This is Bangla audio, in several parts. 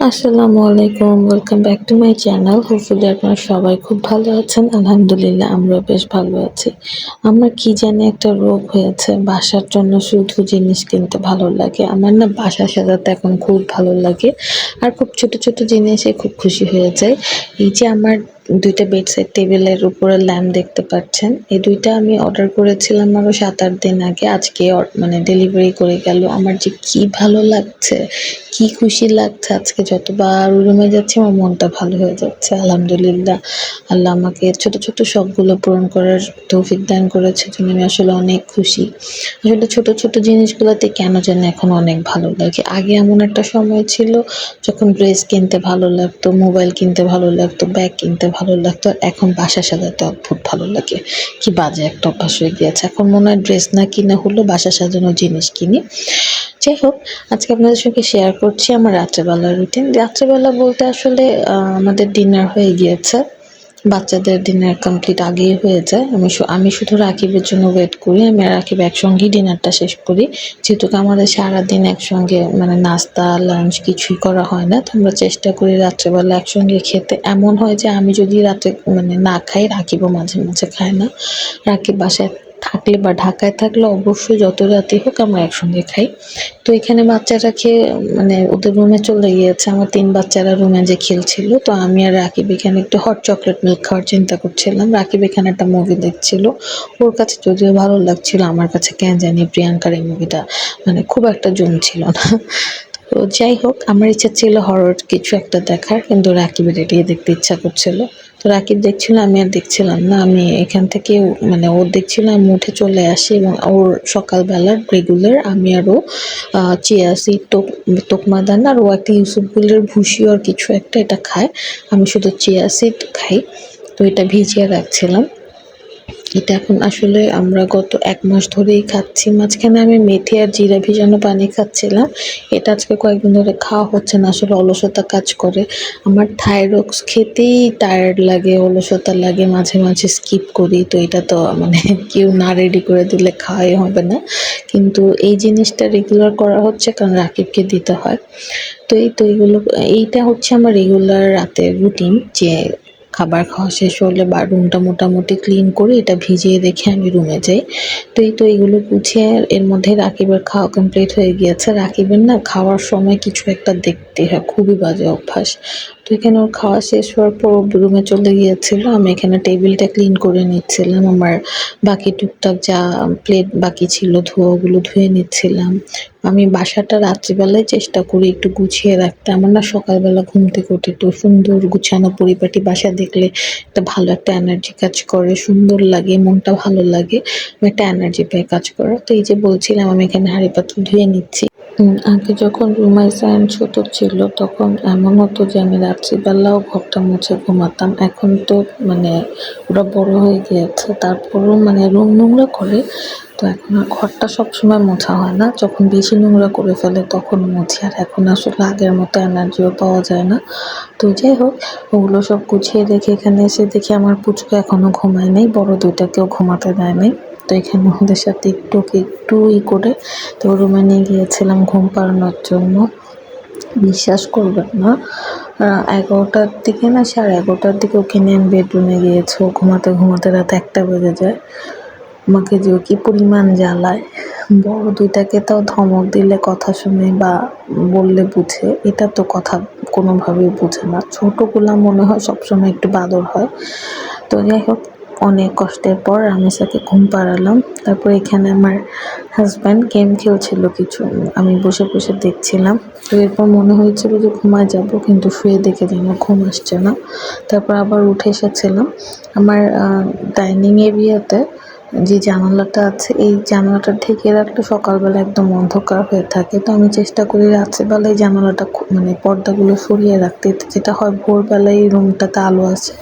আসসালামু আলাইকুম। Welcome back to my channel. Hopefully আপনারা সবাই খুব ভালো আছেন। আলহামদুলিল্লাহ আমরাও বেশ ভালো আছি। আমার কি জানি একটা রোগ হয়েছে, বাসার জন্য শুধু জিনিস কিনতে ভালো লাগে। আমার না বাসা সাজাতে এখন খুব ভালো লাগে। আর খুব ছোট, ছোট জিনিসে খুব খুশি হয়ে যাই। এই যে আমার ২ টা বেডসাইড টেবিলের উপরে ল্যাম্প দেখতে পাচ্ছেন। এই ২ টা আমি অর্ডার করেছিলাম আরো ৭-৮ দিন আগে। আজকে মানে ডেলিভারি করে গেল। আমার যে কি ভালো লাগছে, কি খুশি লাগছে। আজকে যতবার রুমে যাচ্ছি আমার মনটা ভালো হয়ে যাচ্ছে। আলহামদুলিল্লাহ। আল্লাহ আমাকে ছোট, ছোট শখগুলো পূরণ করার তৌফিক দান করেছে, এজন্য আমি আসলে অনেক খুশি। আসলে ছোট, ছোট জিনিসগুলাতে কেন জানি এখন অনেক ভালো লাগে। আগে এমন একটা সময় ছিল যখন ড্রেস কিনতে ভালো লাগতো, মোবাইল কিনতে ভালো লাগতো, ব্যাগ কিনতে ভালো লাগতো। আর এখন বাসা সাজাতে অদ্ভুত ভালো লাগে। কি বাজে একটা অভ্যাস হয়ে গিয়েছে। এখন মনে হয় ড্রেস না কিনা হলেও বাসা সাজানোর জিনিস কিনি। যাই হোক, আজকে আপনাদের সঙ্গে শেয়ার করছি আমার রাত্রেবেলার রুটিন। রাত্রেবেলা বলতে আসলে আমাদের ডিনার হয়ে গিয়েছে। বাচ্চাদের ডিনার কমপ্লিট আগেই হয়ে যায়। আমি শুধু রাকিবের জন্য ওয়েট করি। আমি আর রাকিব একসঙ্গেই ডিনারটা শেষ করি। যেহেতু আমাদের সারাদিন একসঙ্গে মানে নাস্তা, লাঞ্চ কিছুই করা হয় না। তো আমরা চেষ্টা করি রাত্রেবেলা একসঙ্গে খেতে। এমন হয় যে আমি যদি রাতে মানে না খাই, রাকিবও মাঝে, মাঝে খায় না। রাকিব বাসায় থাকলে বা ঢাকায় থাকলে অবশ্যই যত রাতই হোক আমরা একসঙ্গে খাই। তো এখানে বাচ্চারা খেয়ে মানে ওদের রুমে চলে গিয়েছে। আমার ৩ বাচ্চারা রুমে যে খেলছিল। তো আমি আর রাকিব এখানে একটু হট চকলেট মিল্ক খাওয়ার চিন্তা করছিলাম। রাকিব এখানে একটা মুভি দেখছিল। ওর কাছে যদিও ভালো লাগছিল, আমার কাছে কেন জানি প্রিয়াঙ্কার এই মুভিটা মানে খুব একটা জমছিল না। তো যাই হোক, আমার ইচ্ছা ছিল হরর কিছু একটা দেখার, কিন্তু রাকিবের এটাই দেখতে ইচ্ছা করছিল। তো রাকিব দেখছিল, আমি আর দেখছিলাম না। আমি এখান থেকে মানে ও দেখছিল, আমি উঠে চলে আসি এবং ওর সকালবেলার রেগুলার আমি আর ও চিয়া সিড, তোকমা দানা আর ও একটা ইউসুফগুলের ভুসি আর কিছু একটা এটা খায়। আমি শুধু চিয়া সিড খাই। তো এটা ভিজিয়ে রাখছিলাম। এটা এখন আসলে আমরা গত ১ মাস ধরেই খাচ্ছি। মাঝখানে আমি মেথি আর জিরা ভিজানো পানি খাচ্ছিলাম। এটা আজকে কয়েকদিন ধরে খাওয়া হচ্ছে না। আসলে অলসতা কাজ করে। আমার থাইরক্স খেতেই টায়ার্ড লাগে, অলসতা লাগে, মাঝে, মাঝে স্কিপ করি। তো এটা তো মানে কেউ না রেডি করে দিলে খাওয়াই হবে না। কিন্তু এই জিনিসটা রেগুলার করা হচ্ছে কারণ রাকিবকে দিতে হয়। তো এইটা হচ্ছে আমার রেগুলার রাতের রুটিন যে খাবার খাওয়া শেষ হলে বা রুমটা মোটামুটি ক্লিন করে এটা ভিজিয়ে রেখে আমি রুমে যাই। তো এগুলো গুছিয়ে এর মধ্যে রাকিবের খাওয়া কমপ্লিট হয়ে গিয়েছে। রাকিবের না খাওয়ার সময় কিছু একটা দেখতে হয়, খুবই বাজে অভ্যাস। তো এখানে ওর খাওয়া শেষ হওয়ার পর রুমে চলে গিয়েছিল। আমি এখানে টেবিলটা ক্লিন করে নিচ্ছিলাম। আমার বাকি টুকটাক যা প্লেট বাকি ছিল ধোয়া, ওগুলো ধুয়ে নিচ্ছিলাম। আমি বাসাটা রাত্রিবেলায় চেষ্টা করি একটু গুছিয়ে রাখতে। আমার না সকালবেলা ঘুম থেকে উঠে একটু সুন্দর গুছানো পরিপাটি বাসা দেখলে একটা ভালো একটা এনার্জি কাজ করে, সুন্দর লাগে, মনটা ভালো লাগে। আমি একটা এনার্জি পাই কাজ করার। তো এই যে বলছিলাম আমি এখানে হাঁড়ি পাতিল ধুয়ে নিচ্ছি। আগে যখন রুমাইসান ছোট ছিল তখন এমন হতো যে আমি রাত্রিবেলাও ঘরটা মুছে ঘুমাতাম। এখন তো মানে ওরা বড় হয়ে গিয়েছে, তারপরেও মানে রুম নোংরা করে। তো এখন আর ঘরটা সবসময় মোছা হয় না, যখন বেশি নোংরা করে ফেলে তখন মুছি। আর এখন আসলে আগের মতো এনার্জিও পাওয়া যায় না। তো যাই হোক, ওগুলো সব গুছিয়ে রেখে এখানে এসে দেখি আমার পুচকু এখনো ঘুমায় নাই, বড় দুইটাকেও ঘুমাতে দেয় নাই। তো এখানে ওদের সাথে একটু করে তো রুমে নিয়ে গিয়েছিলাম ঘুম পাড়ানোর জন্য। বিশ্বাস করবেন না, ১১টার দিকে না ১১:৩০ দিকে ওকে নিয়ে আমি বেডরুমে গিয়েছি। ও ঘুমাতে, ঘুমাতে রাত ১টা বেজে যায়। আমাকে যে ও কি পরিমাণ জ্বালায়। বড় দুইটাকে তাও ধমক দিলে কথা শুনে বা বললে বুঝে, এটা তো কথা কোনোভাবেই বুঝে না। ছোটগুলা মনে হয় সবসময় একটু বাদর হয়। তো যাই হোক, অনেক কষ্টের পর রামেসাকে ঘুম পাড়ালাম। তারপর এখানে আমার হাজব্যান্ড গেম খেলছিল কিছু, আমি বসে বসে দেখছিলাম। তো এরপর মনে হয়েছিল যে ঘুমায় যাব, কিন্তু শুয়ে দেখে যেন ঘুম আসছে না। তারপর আবার উঠে এসেছিলাম। আমার ডাইনিং এরিয়াতে যে জানালাটা আছে, এই জানালাটা ঢেকে রাখলে সকালবেলা একদম অন্ধকার হয়ে থাকে। তো আমি চেষ্টা করি রাত্রেবেলায় জানালাটা মানে পর্দাগুলো সরিয়ে রাখতে, যেটা হয় ভোরবেলায় রুমটাতে আলো আসে।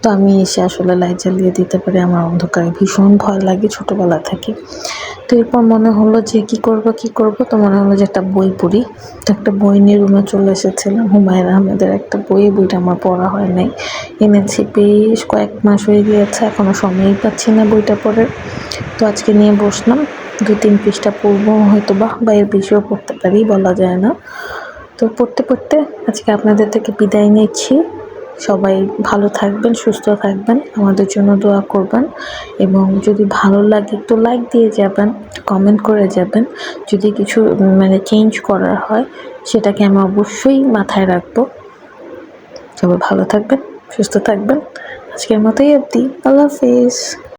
তো আমি এসে আসলে লাইট জ্বালিয়ে দিতে পারি। আমার অন্ধকারে ভীষণ ভয় লাগে ছোটোবেলা থেকে। তো এরপর মনে হলো যে কী করব, তো মনে হলো যে একটা বই পড়ি। তো একটা বই নিয়ে রুমে চলে এসেছিলাম। হুমায়ুন আহমেদের একটা বইটা আমার পড়া হয় নাই, এনেছি বেশ কয়েক মাস হয়ে গিয়েছে, এখনও সময়ই পাচ্ছি না বইটা পড়ার। তো আজকে নিয়ে বসলাম, ২-৩ পৃষ্ঠা পড়বো হয়তো বা এর বেশিও পড়তে পারি, বলা যায় না। তো পড়তে পড়তে আজকে আপনাদের থেকে বিদায় নিচ্ছি। সবাই ভালো থাকবেন, সুস্থ থাকবেন, আমাদের জন্য দোয়া করবেন এবং যদি ভালো লাগে একটু লাইক দিয়ে যাবেন, কমেন্ট করে যাবেন। যদি কিছু চেঞ্জ করার হয় সেটাকে আমি অবশ্যই মাথায় রাখবো। সবাই ভালো থাকবেন, সুস্থ থাকবেন। আজকের মতোই অবধি। আল্লাহ হাফেজ।